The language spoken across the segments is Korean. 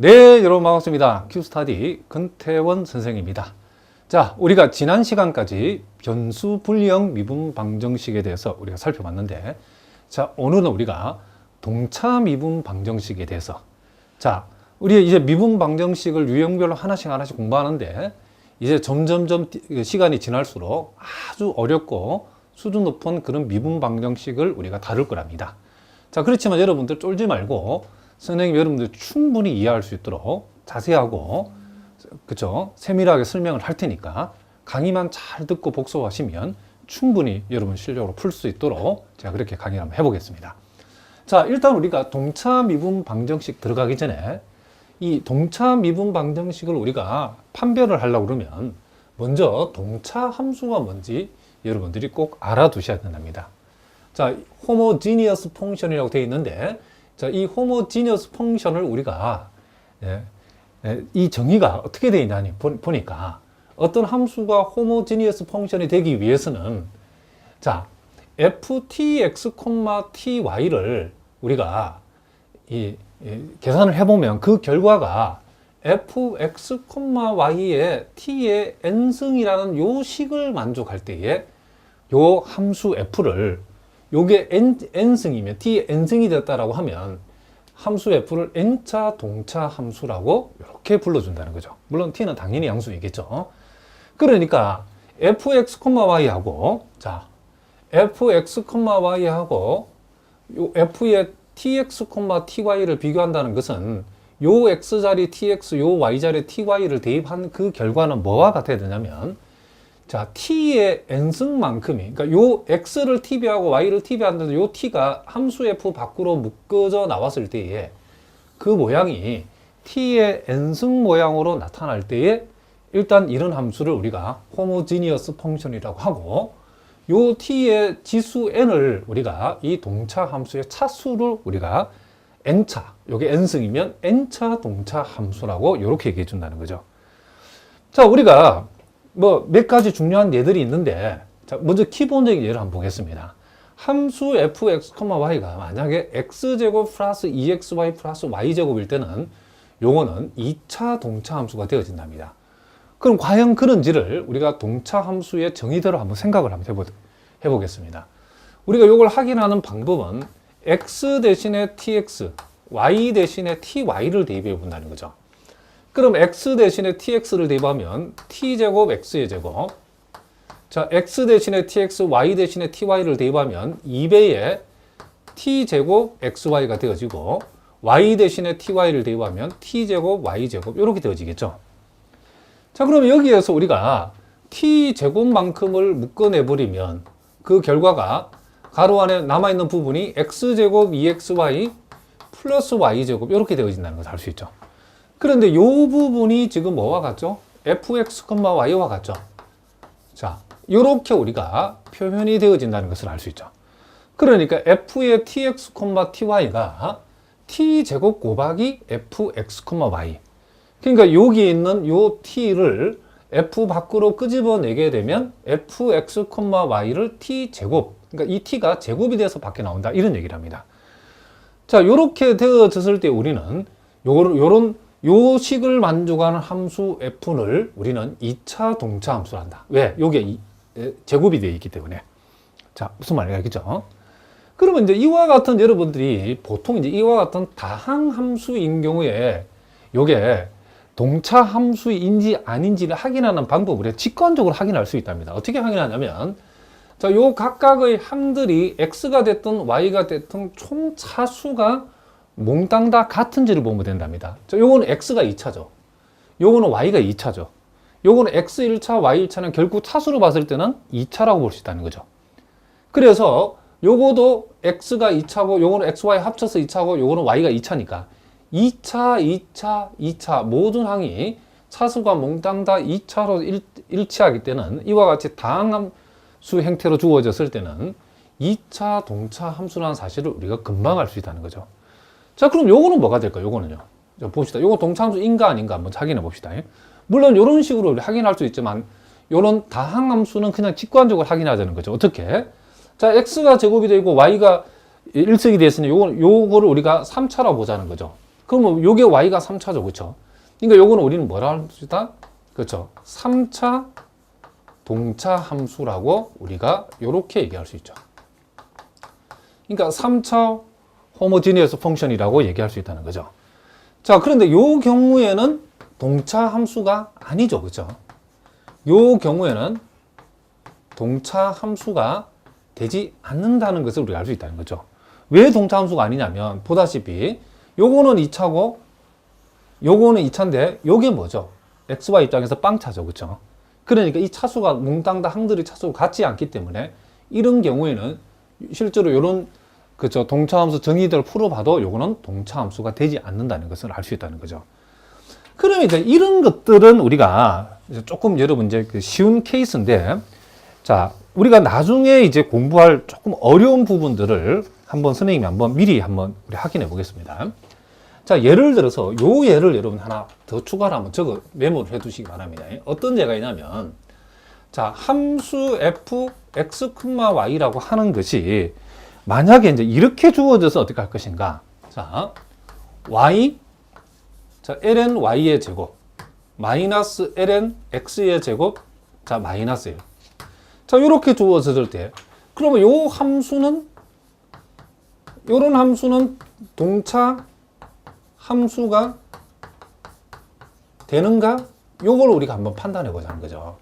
네, 여러분 반갑습니다. 큐스타디 근태원 선생입니다. 자, 우리가 지난 시간까지 변수 분리형 미분 방정식에 대해서 우리가 살펴봤는데, 자, 오늘은 우리가 동차 미분 방정식에 대해서, 자, 우리 이제 미분 방정식을 유형별로 하나씩 공부하는데, 이제 점점점 시간이 지날수록 아주 어렵고 수준 높은 그런 미분 방정식을 우리가 다룰 거랍니다. 자, 그렇지만 여러분들 쫄지 말고 선생님 여러분들 충분히 이해할 수 있도록 자세하고 그쵸 세밀하게 설명을 할 테니까 강의만 잘 듣고 복습하시면 충분히 여러분 실력으로 풀 수 있도록 제가 그렇게 강의를 한번 해보겠습니다. 자, 일단 우리가 동차 미분 방정식 들어가기 전에 이 동차 미분 방정식을 우리가 판별을 하려고 그러면 먼저 동차 함수가 뭔지 여러분들이 꼭 알아두셔야 된답니다. 자, homogeneous function이라고 되어 있는데, 자, 이 homogeneous function을 우리가 이 정의가 어떻게 되어 있냐니 보니까 어떤 함수가 homogeneous function이 되기 위해서는 자, ftx, ty를 우리가 계산을 해보면 그 결과가 fx, y의 t의 n승이라는 요 식을 만족할 때에 요 함수 f를 요게 n승이면 t의 n승이 됐다라고 하면 함수 f를 n차 동차 함수라고 이렇게 불러준다는 거죠. 물론 t는 당연히 양수이겠죠. 그러니까 fx, y하고 자 fx, y하고 요 f의 tx, ty를 비교한다는 것은 요 x자리 tx, 요 y자리 ty를 대입한 그 결과는 뭐와 같아야 되냐면 자, t의 n승만큼이, 그러니까 요 x를 t비하고 y를 t비하는데 요 t가 함수 f 밖으로 묶어져 나왔을 때에 그 모양이 t의 n승 모양으로 나타날 때에 일단 이런 함수를 우리가 homogeneous function이라고 하고 요 t의 지수 n을 우리가 이 동차 함수의 차수를 우리가 n차, 요게 n승이면 n차 동차 함수라고 이렇게 얘기해 준다는 거죠. 자, 우리가 뭐 몇 가지 중요한 예들이 있는데, 자, 먼저 기본적인 예를 한번 보겠습니다. 함수 fx, y가 만약에 x제곱 플러스 2xy 플러스 y제곱일 때는 요거는 2차 동차 함수가 되어진답니다. 그럼 과연 그런지를 우리가 동차 함수의 정의대로 한번 생각을 한번 해보겠습니다. 우리가 요걸 확인하는 방법은 x 대신에 tx, y 대신에 ty를 대입해 본다는 거죠. 그럼 x 대신에 tx를 대입하면 t제곱 x의 제곱, 자, x 대신에 tx, y 대신에 ty를 대입하면 2배의 t제곱 xy가 되어지고 y 대신에 ty를 대입하면 t제곱 y제곱 이렇게 되어지겠죠. 자, 그럼 여기에서 우리가 t제곱만큼을 묶어내버리면 그 결과가 가로 안에 남아있는 부분이 x제곱 2xy 플러스 y제곱 이렇게 되어진다는 것을 알 수 있죠. 그런데 이 부분이 지금 뭐와 같죠? fx, y와 같죠? 자, 이렇게 우리가 표현이 되어진다는 것을 알 수 있죠. 그러니까 f의 tx, ty가 t제곱 곱하기 fx, y. 그러니까 여기 있는 요 t를 f 밖으로 끄집어내게 되면 fx, y를 t제곱. 그러니까 이 t가 제곱이 돼서 밖에 나온다. 이런 얘기를 합니다. 자, 요렇게 되어졌을 때 우리는 요 식을 만족하는 함수 f를 우리는 2차 동차 함수를 한다. 왜? 요게 제곱이 되어 있기 때문에. 자, 무슨 말인지 알겠죠? 그러면 이제 이와 같은 여러분들이 보통 이제 이와 같은 다항 함수인 경우에 요게 동차 함수인지 아닌지를 확인하는 방법을 직관적으로 확인할 수 있답니다. 어떻게 확인하냐면 자, 요 각각의 항들이 x가 됐든 y가 됐든 총 차수가 몽땅 다 같은지를 보면 된답니다. 자, 요거는 x가 2차죠. 요거는 y가 2차죠. 요거는 x 1차, y 1차는 결국 차수로 봤을 때는 2차라고 볼 수 있다는 거죠. 그래서 요거도 x가 2차고 요거는 x, y 합쳐서 2차고 요거는 y가 2차니까 2차, 2차, 2차 모든 항이 차수가 몽땅 다 2차로 일치하기 때는 이와 같이 다항함수 형태로 주어졌을 때는 2차 동차 함수라는 사실을 우리가 금방 알 수 있다는 거죠. 자, 그럼 요거는 뭐가 될까요? 요거는요. 자, 봅시다. 요거 동차함수인가 아닌가 한번 확인해 봅시다. 물론 요런 식으로 확인할 수 있지만 요런 다항함수는 그냥 직관적으로 확인하자는 거죠. 어떻게? 자, x가 제곱이 되고 y가 1승이 됐으니 요거를 우리가 3차라고 보자는 거죠. 그러면 요게 y가 3차죠. 그렇죠? 그러니까 요거는 우리는 뭐라 할 수 있다? 그렇죠? 3차 동차 함수라고 우리가 요렇게 얘기할 수 있죠. 그러니까 3차 호모지니어스 펑션이라고 얘기할 수 있다는 거죠. 자, 그런데 요 경우에는 동차 함수가 아니죠. 그렇죠? 요 경우에는 동차 함수가 되지 않는다는 것을 우리가 알 수 있다는 거죠. 왜 동차 함수가 아니냐면 보다시피 요거는 2차고 요거는 2차인데 요게 뭐죠? XY 입장에서 빵차죠. 그렇죠? 그러니까 이 차수가 몽땅 다 항들의 차수가 같지 않기 때문에 이런 경우에는 실제로 요런 그렇죠. 동차함수 정의들을 풀어봐도 요거는 동차함수가 되지 않는다는 것을 알 수 있다는 거죠. 그럼 이제 이런 것들은 우리가 이제 조금 여러분 이제 그 쉬운 케이스인데, 자, 우리가 나중에 이제 공부할 조금 어려운 부분들을 한번 선생님이 한번 미리 한번 우리 확인해 보겠습니다. 자, 예를 들어서 요 예를 여러분 하나 더 추가로 한번 적어 메모를 해 두시기 바랍니다. 어떤 예가 있냐면, 자, 함수 f x, y라고 하는 것이 만약에 이제 이렇게 주어져서 어떻게 할 것인가? 자, y, 자, ln y의 제곱, 마이너스 ln x의 제곱, 자, 마이너스 1. 자, 이렇게 주어졌을 때, 그러면 요 함수는, 요런 함수는 동차 함수가 되는가? 요걸 우리가 한번 판단해 보자는 거죠.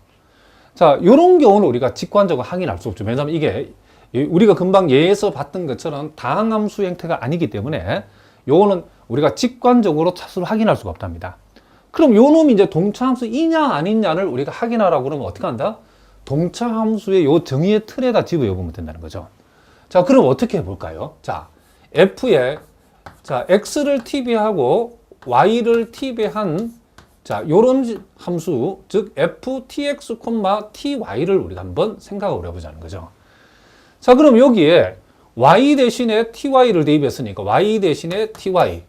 자, 요런 경우는 우리가 직관적으로 확인할 수 없죠. 왜냐하면 이게 우리가 금방 예에서 봤던 것처럼 다항함수 형태가 아니기 때문에 요거는 우리가 직관적으로 차수를 확인할 수가 없답니다. 그럼 요 놈이 이제 동차함수이냐 아니냐를 우리가 확인하라고 그러면 어떻게 한다? 동차함수의 요 정의의 틀에다 집어넣어 보면 된다는 거죠. 자, 그럼 어떻게 해볼까요? 자, f에 자, x를 t배하고 y를 t배한 자, 요런 함수, 즉 ftx, ty를 우리가 한번 생각을 해보자는 거죠. 자, 그럼 여기에 y 대신에 ty를 대입했으니까 y 대신에 ty.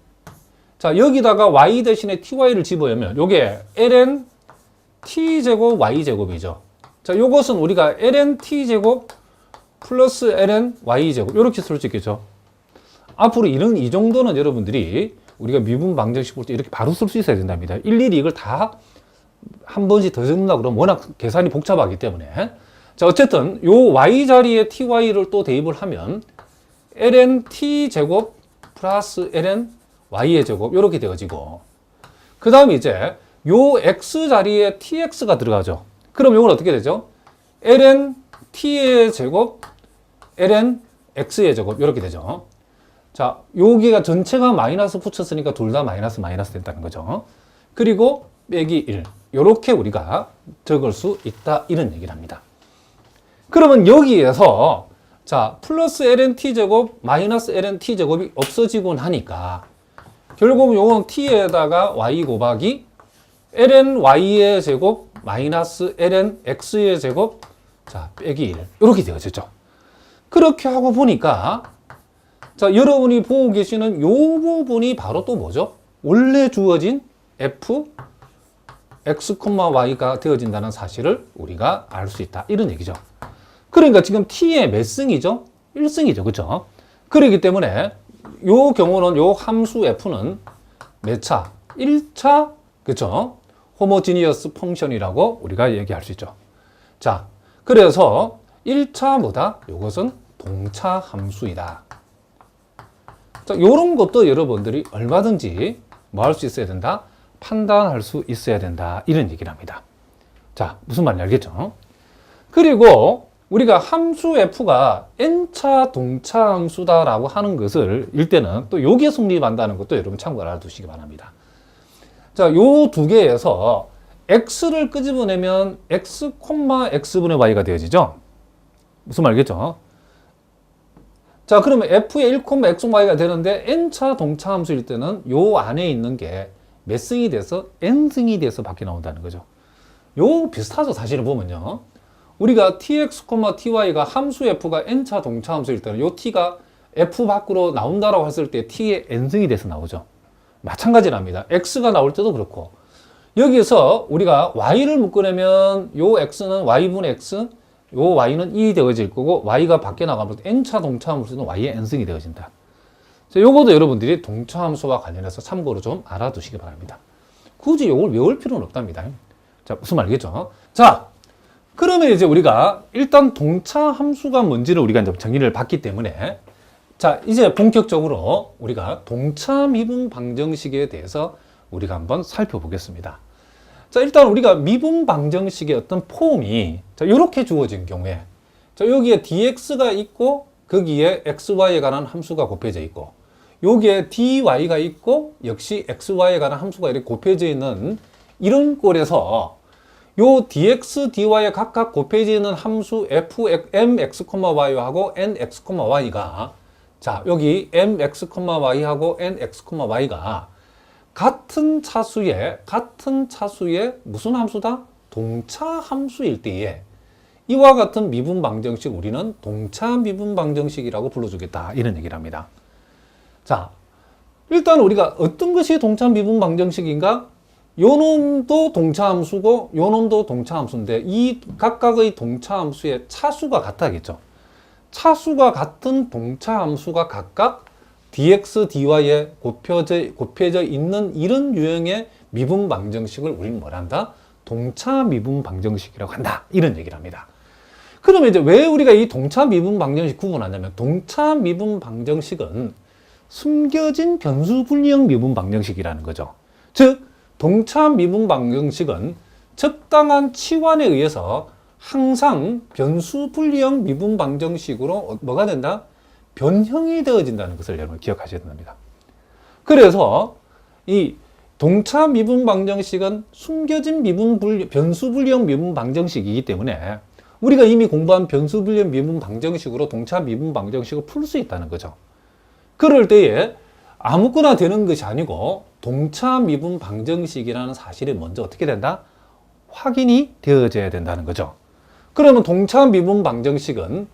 자, 여기다가 y 대신에 ty를 집어넣으면 요게 ln t제곱 y제곱이죠. 자, 요것은 우리가 ln t제곱 플러스 ln y제곱 이렇게 쓸 수 있겠죠. 앞으로 이 정도는 여러분들이 우리가 미분 방정식 볼 때 이렇게 바로 쓸 수 있어야 된답니다. 일일이 이걸 다 한 번씩 더 적는다 그러면 워낙 계산이 복잡하기 때문에. 자, 어쨌든 요 y 자리에 ty를 또 대입을 하면 ln t제곱 플러스 ln y의 제곱 이렇게 되어지고, 그 다음에 이제 요 x 자리에 tx가 들어가죠. 그럼 요건 어떻게 되죠? ln t의 제곱 ln x의 제곱 이렇게 되죠. 자, 여기가 전체가 마이너스 붙였으니까 둘 다 마이너스 된다는 거죠. 그리고 빼기 1 이렇게 우리가 적을 수 있다 이런 얘기를 합니다. 그러면 여기에서 자, 플러스 ln t제곱 마이너스 ln t제곱이 없어지고 나니까 결국 요건 t에다가 y 곱하기 ln y의 제곱 마이너스 ln x의 제곱 자, 빼기 1 이렇게 되어졌죠. 그렇게 하고 보니까 자, 여러분이 보고 계시는 요 부분이 바로 또 뭐죠? 원래 주어진 f x, y가 되어진다는 사실을 우리가 알 수 있다 이런 얘기죠. 그러니까 지금 t의 몇 승이죠? 1승이죠. 그렇죠? 그렇기 때문에 요 경우는 요 함수 f는 몇 차? 1차 그렇죠? 호모지니어스 펑션이라고 우리가 얘기할 수 있죠. 자, 그래서 1차 뭐다? 요것은 동차 함수이다. 자, 요런 것도 여러분들이 얼마든지 뭐 할 수 있어야 된다? 판단할 수 있어야 된다. 이런 얘기를 합니다. 자, 무슨 말인지 알겠죠? 그리고 우리가 함수 f가 n차 동차 함수다라고 하는 것을 일 때는 또 요게 성립한다는 것도 여러분 참고를 알아두시기 바랍니다. 자, 요 두 개에서 x를 끄집어내면 x, x분의 y가 되어지죠? 무슨 말 알겠죠? 자, 그러면 f의 1, x, y가 되는데 n차 동차 함수일 때는 요 안에 있는 게 몇 승이 돼서 n승이 돼서 밖에 나온다는 거죠. 요 비슷하죠. 사실은 보면요. 우리가 tx, ty가 함수 f가 n차 동차 함수일 때는 요 t가 f 밖으로 나온다라고 했을 때 t의 n승이 돼서 나오죠. 마찬가지랍니다. x가 나올 때도 그렇고 여기서 우리가 y를 묶어내면 요 x는 y분의 x, 요 y는 2 되어질 거고 y가 밖에 나가면 n차 동차 함수는 y의 n승이 되어진다. 자, 요것도 여러분들이 동차함수와 관련해서 참고로 좀 알아두시기 바랍니다. 굳이 요걸 외울 필요는 없답니다. 자, 무슨 말이겠죠? 자, 그러면 이제 우리가 일단 동차함수가 뭔지를 우리가 이제 정의를 받기 때문에 자, 이제 본격적으로 우리가 동차미분 방정식에 대해서 우리가 한번 살펴보겠습니다. 자, 일단 우리가 미분 방정식의 어떤 폼이 자, 이렇게 주어진 경우에 자, 여기에 dx가 있고 거기에 xy에 관한 함수가 곱해져 있고 여기에 dy가 있고 역시 xy에 관한 함수가 이렇게 곱해져 있는 이런 꼴에서 요 dx, dy에 각각 곱해져 있는 함수 mx, y하고 nx, y가 자, 여기 mx, y하고 nx, y가 같은 차수의 무슨 함수다? 동차 함수일 때에 이와 같은 미분 방정식 우리는 동차 미분 방정식이라고 불러주겠다 이런 얘기를 합니다. 자, 일단 우리가 어떤 것이 동차 미분 방정식인가? 요 놈도 동차 함수고 요 놈도 동차 함수인데 이 각각의 동차 함수의 차수가 같아야겠죠. 차수가 같은 동차 함수가 각각 dx, dy에 곱해져 있는 이런 유형의 미분 방정식을 우리는 뭐란다? 동차 미분 방정식이라고 한다. 이런 얘기를 합니다. 그러면 이제 왜 우리가 이 동차 미분 방정식 구분하냐면 동차 미분 방정식은 숨겨진 변수 분리형 미분 방정식이라는 거죠. 즉, 동차 미분 방정식은 적당한 치환에 의해서 항상 변수 분리형 미분 방정식으로 뭐가 된다? 변형이 되어진다는 것을 여러분 기억하셔야 됩니다. 그래서 이 동차 미분 방정식은 숨겨진 변수 분리형 미분 방정식이기 때문에 우리가 이미 공부한 변수 분리형 미분 방정식으로 동차 미분 방정식을 풀 수 있다는 거죠. 그럴 때에 아무거나 되는 것이 아니고 동차 미분 방정식이라는 사실이 먼저 어떻게 된다? 확인이 되어져야 된다는 거죠. 그러면 동차 미분 방정식은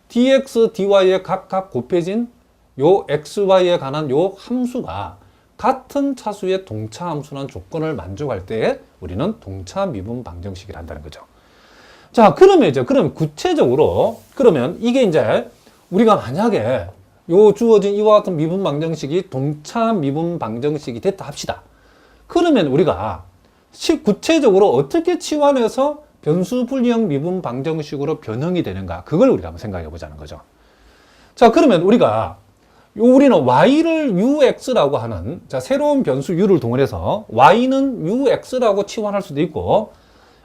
dx, dy에 각각 곱해진 요 xy에 관한 요 함수가 같은 차수의 동차 함수라는 조건을 만족할 때 우리는 동차 미분 방정식이라 한다는 거죠. 자, 그러면 구체적으로 그러면 이게 이제 우리가 만약에 요 주어진 이와 같은 미분 방정식이 동차 미분 방정식이 됐다 합시다. 그러면 우리가 구체적으로 어떻게 치환해서 변수 분리형 미분 방정식으로 변형이 되는가? 그걸 우리가 한번 생각해 보자는 거죠. 자, 그러면 우리는 y를 ux라고 하는 자, 새로운 변수 u를 동원해서 y는 ux라고 치환할 수도 있고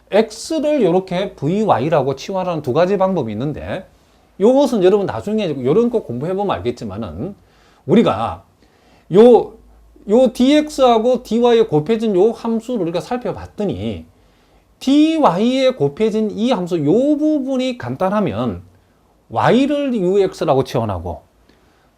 x를 이렇게 vy라고 치환하는 두 가지 방법이 있는데 이것은 여러분 나중에 이런 거 공부해 보면 알겠지만은 우리가 요 dx하고 dy에 곱해진 요 함수를 우리가 살펴봤더니 dy에 곱해진 이 함수 요 부분이 간단하면 y를 ux라고 치환하고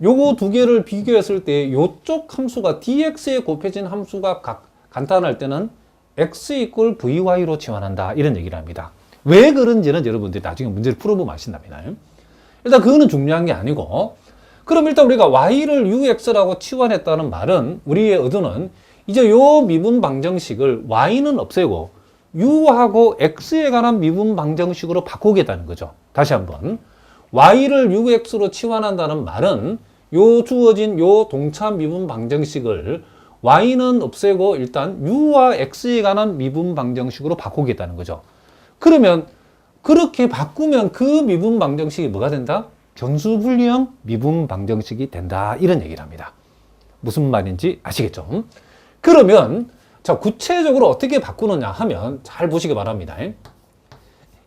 요거 두 개를 비교했을 때 요쪽 함수가 dx에 곱해진 함수가 간단할 때는 x 이퀄 vy로 치환한다 이런 얘기를 합니다. 왜 그런지는 여러분들이 나중에 문제를 풀어보면 아신답니다. 일단 그거는 중요한 게 아니고 그럼 일단 우리가 y를 ux라고 치환했다는 말은 우리의 의도는 이제 요 미분 방정식을 y는 없애고 u하고 x에 관한 미분 방정식으로 바꾸겠다는 거죠. 다시 한번 y를 ux로 치환한다는 말은 요 주어진 요 동차 미분 방정식을 y는 없애고 일단 u와 x에 관한 미분 방정식으로 바꾸겠다는 거죠. 그러면 그렇게 바꾸면 그 미분 방정식이 뭐가 된다? 변수 분리형 미분 방정식이 된다 이런 얘기를 합니다. 무슨 말인지 아시겠죠? 그러면 자, 구체적으로 어떻게 바꾸느냐 하면 잘 보시기 바랍니다.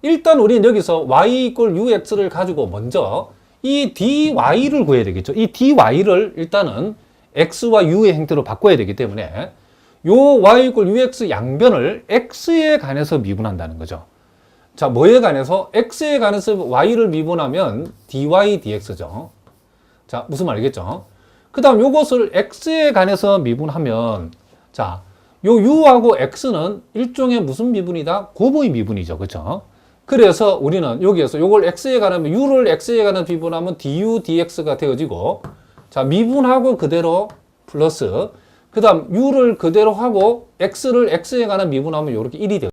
일단 우리는 여기서 y 이퀄 ux를 가지고 먼저 이 dy를 구해야 되겠죠. 이 dy를 일단은 x와 u의 형태로 바꿔야 되기 때문에 요 y 이퀄 ux 양변을 x에 관해서 미분한다는 거죠. 자, 뭐에 관해서? x에 관해서 y를 미분하면 dy dx죠. 자, 무슨 말이겠죠? 그 다음 요것을 x에 관해서 미분하면 자, 요 u하고 x는 일종의 무슨 미분이다? 곱의 미분이죠. 그렇죠? 그래서 우리는 여기에서 요걸 x에 관하면 u를 x에 관한 미분하면 du dx가 되어지고 자, 미분하고 그대로 플러스 그 다음 u를 그대로 하고 x를 x에 관한 미분하면 이렇게 1이 되죠.